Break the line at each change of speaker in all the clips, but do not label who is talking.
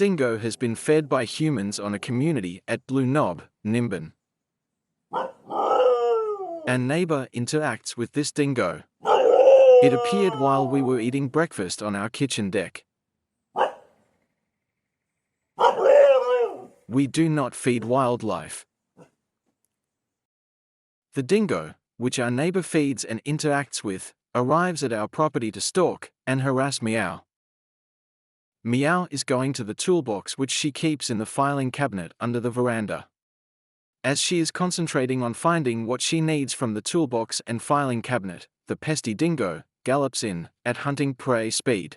dingo has been fed by humans on a community at Blue Knob, Nimbin. Our neighbor interacts with this dingo. It appeared while we were eating breakfast on our kitchen deck. We do not feed wildlife. The dingo, which our neighbor feeds and interacts with, arrives at our property to stalk and harass Meow. Meow is going to the toolbox which she keeps in the filing cabinet under the veranda. As she is concentrating on finding what she needs from the toolbox and filing cabinet, the pesky dingo gallops in at hunting prey speed.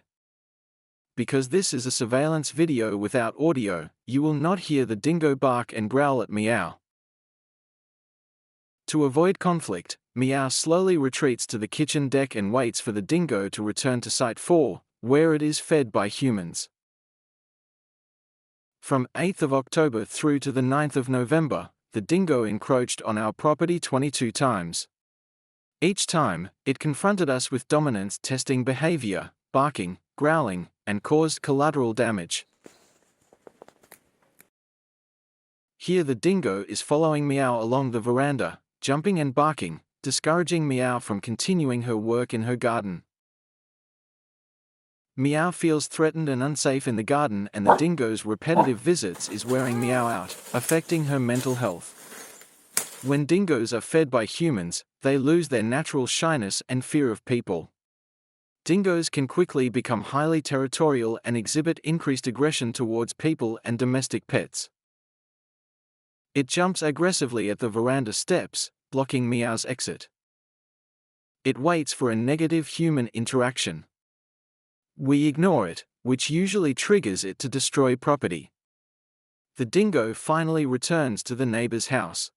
Because this is a surveillance video without audio, you will not hear the dingo bark and growl at Meow. To avoid conflict, Meow slowly retreats to the kitchen deck and waits for the dingo to return to Site 4, where it is fed by humans. From 8th of October through to the 9th of November, the dingo encroached on our property 22 times. Each time, it confronted us with dominance testing behavior, barking, growling, and caused collateral damage. Here the dingo is following Meow along the veranda, jumping and barking, discouraging Meow from continuing her work in her garden. Meow feels threatened and unsafe in the garden, and the dingo's repetitive visits is wearing Meow out, affecting her mental health. When dingoes are fed by humans, they lose their natural shyness and fear of people. Dingoes can quickly become highly territorial and exhibit increased aggression towards people and domestic pets. It jumps aggressively at the veranda steps, blocking Meow's exit. It waits for a negative human interaction. We ignore it, which usually triggers it to destroy property. The dingo finally returns to the neighbor's house.